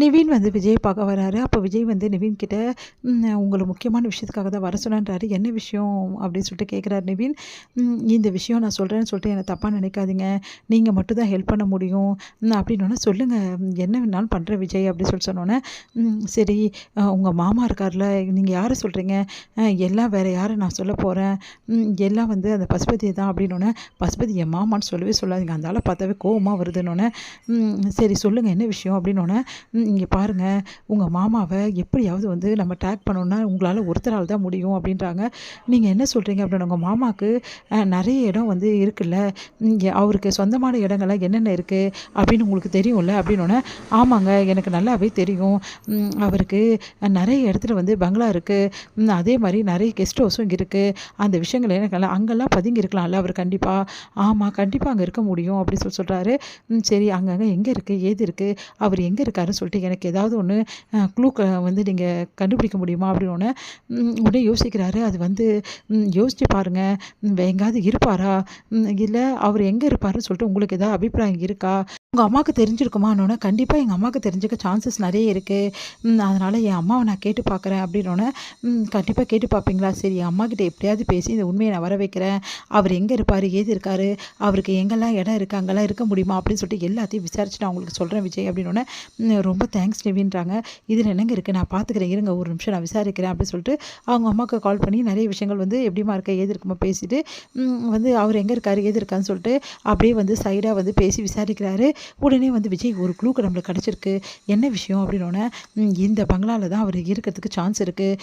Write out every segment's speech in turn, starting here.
நிவின் வந்து விஜய் பார்க்க வராரு. அப்போ விஜய் வந்து நிவின் கிட்ட உங்கள முக்கியமான விஷயத்துக்காக தான் வர சொன்னேன்றாரு. என்ன விஷயம் அப்படின்னு சொல்லிட்டு கேட்குறாரு நிவின். இந்த விஷயம் நான் சொல்கிறேன்னு சொல்லிட்டு என்ன தப்பாக நினைக்காதீங்க. நீங்கள் மட்டும் தான் ஹெல்ப் பண்ண முடியும் அப்படின்னோடனே சொல்லுங்கள் என்ன வேணாலும் பண்ணுறேன் விஜய் அப்படின்னு சொல்லி சொன்னோன்னே சரி உங்கள் மாமா இருக்கார்ல நீங்கள் யாரை சொல்கிறீங்க? எல்லாம் வேறு யாரை நான் சொல்ல போகிறேன்? எல்லாம் வந்து அந்த பசுபதி தான் அப்படின்னோடனே பசுபதி என் மாமான்னு சொல்லவே சொல்லாதீங்க. அந்த ஆளை பார்த்தாவே கோவமாக வருதுன்னொன்னே சரி சொல்லுங்கள் என்ன விஷயம் அப்படின்னோடனே இங்கே பாருங்கள் உங்கள் மாமாவை எப்படியாவது வந்து நம்ம டேக் பண்ணோன்னா உங்களால் ஒருத்தரால் தான் முடியும் அப்படின்றாங்க. நீங்கள் என்ன சொல்கிறீங்க அப்படின்னா உங்கள் மாமாவுக்கு நிறைய இடம் வந்து இருக்குல்ல, இங்கே அவருக்கு சொந்தமான இடங்கள்லாம் என்னென்ன இருக்குது அப்படின்னு உங்களுக்கு தெரியும்ல அப்படின்னோடனே ஆமாங்க எனக்கு நல்லாவே தெரியும். அவருக்கு நிறைய இடத்துல வந்து பங்களா இருக்குது, அதே மாதிரி நிறைய கெஸ்ட் ஹவுஸும் இங்கே இருக்குது. அந்த விஷயங்கள் எனக்கு அங்கெல்லாம் பதுங்கி இருக்கலாம்ல அவர் கண்டிப்பாக. ஆமாம் கண்டிப்பாக அங்கே இருக்க முடியும் அப்படின்னு சொல்கிறாரு. சரி அங்கங்கே எங்கே இருக்குது ஏது இருக்குது அவர் எங்கே இருக்காருன்னு சொல்லிட்டு எனக்கு ஏதாவது ஒன்று க்ளூ வந்து நீங்கள் கண்டுபிடிக்க முடியுமா அப்படின்னோடனே உடனே யோசிக்கிறாரு. அது வந்து யோசிச்சு பாருங்கள் எங்கேயாவது இருப்பாரா, இல்லை அவர் எங்கே இருப்பாருன்னு சொல்லிட்டு உங்களுக்கு ஏதாவது அபிப்பிராயம் இருக்கா? உங்கள் அம்மாவுக்கு தெரிஞ்சிருக்குமான்னொன்னே கண்டிப்பாக எங்கள் அம்மாவுக்கு தெரிஞ்சுக்க சான்சஸ் நிறைய இருக்குது, அதனால் என் அம்மாவை நான் கேட்டு பார்க்குறேன் அப்படின்னோடனே கண்டிப்பாக கேட்டு பார்ப்பீங்களா? சரி என் அம்மாக்கிட்ட எப்படியாவது பேசி இந்த உண்மையை நான் வர வைக்கிறேன். அவர் எங்கே இருப்பார் ஏது இருக்கார், அவருக்கு எங்கெல்லாம் இடம் இருக்குது அங்கெல்லாம் இருக்க முடியுமா அப்படின்னு சொல்லிட்டு எல்லாத்தையும் விசாரிச்சு நான் உங்களுக்கு சொல்கிறேன் விஜய் அப்படின்னோடனே ரொம்ப தேங்க்ஸ் நிவின்றாங்க. இதில் என்னங்க இருக்குது நான் பார்த்துக்கிறேன் இருங்க ஒரு நிமிஷம் நான் விசாரிக்கிறேன் அப்படின்னு சொல்லிட்டு அவங்க அம்மாவுக்கு கால் பண்ணி நிறைய விஷயங்கள் வந்து எப்படிமா இருக்க ஏது இருக்குமா பேசிட்டு வந்து அவர் எங்கே இருக்கார் ஏது இருக்கான்னு சொல்லிட்டு அப்படியே வந்து சைடாக வந்து பேசி விசாரிக்கிறாரு. உடனே வந்து விஜய் ஒரு க்ளூக்கு நம்மளுக்கு கிடச்சிருக்கு. என்ன விஷயம் அப்படின்னோடனே இந்த பங்களாவில் தான் அவர் இருக்கிறதுக்கு சான்ஸ் இருக்குது.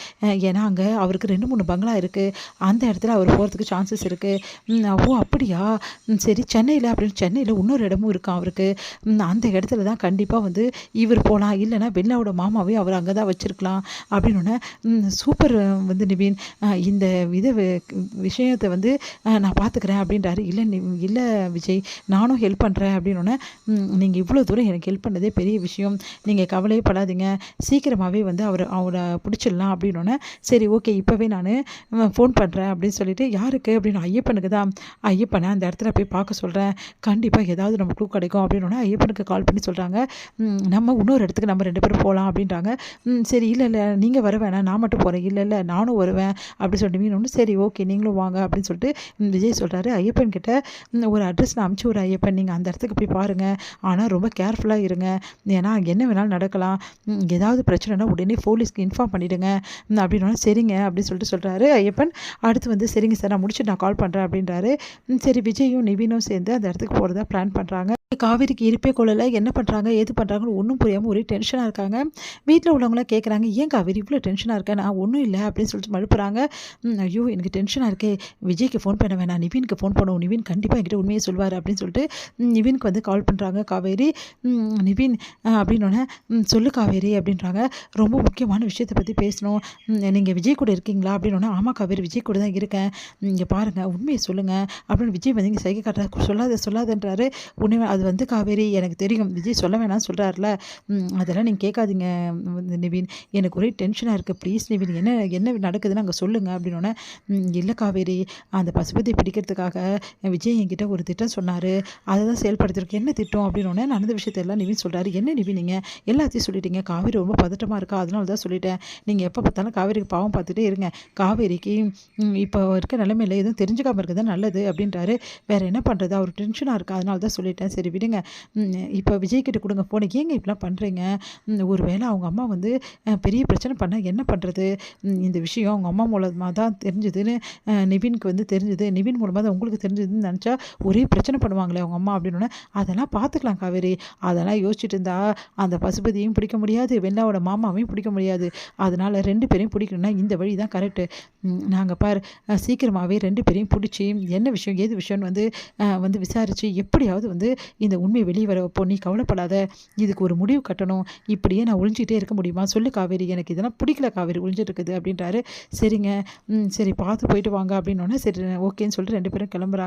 ஏன்னா அங்கே அவருக்கு 2-3 பங்களா இருக்குது, அந்த இடத்துல அவர் போகிறதுக்கு சான்சஸ் இருக்குது. ஓ அப்படியா, சரி சென்னையில் அப்படின்னு சென்னையில் இன்னொரு இடமும் இருக்கான் அவருக்கு, அந்த இடத்துல தான் கண்டிப்பாக வந்து இவர் போகலாம், இல்லைனா வெள்ளாவோட மாமாவே அவர் அங்கே தான் வச்சுருக்கலாம் அப்படின்னோடனே சூப்பர் வந்து நிவின் இந்த விஷயத்தை வந்து நான் பார்த்துக்கிறேன் அப்படின்றாரு. இல்லை விஜய் நானும் ஹெல்ப் பண்ணுறேன் அப்படின்னோடனே நீங்கள் இவ்வளோ தூரம் எனக்கு ஹெல்ப் பண்ணதே பெரிய விஷயம், நீங்கள் கவலையே படாதீங்க, சீக்கிரமாகவே வந்து அவரை பிடிச்சிடலாம் அப்படின்னோடனே சரி ஓகே இப்போவே நான் ஃபோன் பண்ணுறேன் அப்படின்னு சொல்லிட்டு யாருக்கு அப்படின்னு ஐயப்பனுக்கு தான், ஐயப்பனை அந்த இடத்துல போய் பார்க்க சொல்கிறேன், கண்டிப்பாக ஏதாவது நம்ம க்ளூ கிடைக்கும் அப்படின்னோடனே ஐயப்பனுக்கு கால் பண்ணி சொல்கிறாங்க நம்ம இன்னொரு இடத்துக்கு நம்ம 2 பேரும் போகலாம் அப்படின்றாங்க. சரி இல்லை நீங்கள் வர வேணாம் நான் மட்டும் போகிறேன், இல்லை நானும் வருவேன் அப்படி சொல்லிட்டு மீன் சரி ஓகே நீங்களும் வாங்க அப்படின்னு சொல்லிட்டு விஜய் சொல்கிறாரு. ஐயப்பன் கிட்ட ஒரு அட்ரஸ் நான் அனுப்பிச்சி ஒரு ஐயப்பன் நீங்கள் அந்த இடத்துக்கு போய் பாருங்கள், ஆனால் ரொம்ப கேர்ஃபுல்லாக இருங்க, ஏன்னா என்ன வேணாலும் நடக்கலாம், ஏதாவது பிரச்சனைனா உடனே போலீஸ்க்கு இன்ஃபார்ம் பண்ணிவிடுங்க அப்படின்னா சரிங்க அப்படின்னு சொல்லிட்டு சொல்கிறாரு ஐயப்பன். அடுத்து வந்து சரிங்க சார் நான் முடிச்சுட்டு நான் கால் பண்ணுறேன் அப்படின்றாரு. சரி விஜயும் நிவினும் சேர்ந்து அந்த இடத்துக்கு போகிறதா பிளான் பண்ணுறாங்க. காவேரிக்கு இருப்பே கொள்ளலை, என்ன பண்ணுறாங்க ஏது பண்ணுறாங்கன்னு ஒன்றும் புரியாமல் ஒரே டென்ஷனாக இருக்காங்க. வீட்டில் உள்ளவங்களாம் கேட்குறாங்க ஏன் காவேரி இவ்வளோ டென்ஷனாக இருக்கேன், நான் ஒன்றும் இல்லை அப்படின்னு சொல்லிட்டு மழுப்புறாங்க. ஐயோ எனக்கு டென்ஷனாக இருக்கே, விஜய்க்கு ஃபோன் பண்ண வேணாம் நிவினுக்கு ஃபோன் பண்ணுவோம், நிவின் கண்டிப்பாக என்கிட்ட உண்மையை சொல்வார் அப்படின்னு சொல்லிட்டு நிவினுக்கு வந்து கால் பண்ணுறாங்க காவேரி. நிவின் அப்படின்னோடனே சொல்லு காவேரி அப்படின்றாங்க, ரொம்ப முக்கியமான விஷயத்தை பற்றி பேசணும், நீங்கள் விஜய் கூட இருக்கீங்களா அப்படின்னோடனே ஆமாம் காவேரி விஜய் கூட தான் இருக்கேன், இங்கே பாருங்கள் உண்மையை சொல்லுங்கள் அப்படின்னு விஜய் வந்து இங்கே சைகை காட்டுற சொல்லாதன்றாரு. உண்மை அது வந்து காவேரி எனக்கு தெரியும் விஜய் சொல்ல வேணாம்னு சொல்கிறாருல, அதெல்லாம் நீங்கள் கேட்காதீங்க நிவின், எனக்கு ஒரே டென்ஷனாக இருக்குது, ப்ளீஸ் நிவின் என்ன நடக்குதுன்னு அங்கே சொல்லுங்கள் அப்படின்னோடனே இல்லை காவேரி அந்த பசுபதியை பிடிக்கிறதுக்காக விஜய் என்கிட்ட ஒரு திட்டம் சொன்னார், அதை தான் செயல்படுத்திருக்கு, என்ன திட்டம் அப்படின்னோடனே நடந்த விஷயத்தெல்லாம் நிவின் சொல்கிறாரு. என்ன நிவின் நீங்கள் எல்லாத்தையும் சொல்லிட்டீங்க, காவேரி ரொம்ப பதட்டமாக இருக்கா அதனால தான் சொல்லிட்டேன், நீங்கள் எப்போ பார்த்தாலும் காவேரிக்கு பாவம் பார்த்துட்டே இருங்க, காவேரிக்கு இப்போ இருக்க நிலைமையில் எதுவும் தெரிஞ்சுக்காமல் இருக்குது தான் நல்லது அப்படின்றாரு. வேறு என்ன பண்ணுறது அவர் டென்ஷனாக இருக்கா அதனால தான் சொல்லிட்டேன், சரி விடுங்க, இப்போ விஜய்கிட்ட கொடுங்க ஃபோனை, ஏங்க இப்படிலாம் பண்ணுறீங்க, ஒரு வேளை அவங்க அம்மா வந்து பெரிய பிரச்சனை பண்ணால் என்ன பண்ணுறது, இந்த விஷயம் அவங்க அம்மா மூலமாக தான் தெரிஞ்சுதுன்னு நிவினுக்கு வந்து தெரிஞ்சுது, நிவின் மூலமாக தான் உங்களுக்கு தெரிஞ்சதுன்னு நினச்சா ஒரே பிரச்சனை பண்ணுவாங்களே அவங்க அம்மா அப்படின்னோடனே அதெல்லாம் பார்த்துக்கலாம் காவேரி, அதெல்லாம் யோசிச்சுட்டு இருந்தா அந்த பசுபதியையும் பிடிக்க முடியாது வெள்ளாவோட மாமாவையும் பிடிக்க முடியாது, அதனால் 2 பேரையும் பிடிக்கணும்னா இந்த வழி தான் கரெக்டு, நாங்கள் பார் சீக்கிரமாகவே 2 பேரையும் பிடிச்சி என்ன விஷயம் ஏது விஷயம்னு வந்து விசாரித்து எப்படியாவது வந்து இந்த உண்மை வெளியே வர வைப்போம், நீ கவலைப்படாத, இதுக்கு ஒரு முடிவு கட்டணும், இப்படியே நான் ஒழிஞ்சிட்டே இருக்க முடியுமா சொல்லு காவேரி, எனக்கு இதெல்லாம் பிடிக்கல காவேரி ஒழிஞ்சிட்டு இருக்குது அப்படின்றாரு. சரிங்க சரி பார்த்து போயிட்டு வாங்க அப்படின்னோடனே சரி ஓகேன்னு சொல்லிட்டு 2 பேரும் கிளம்புறாங்க.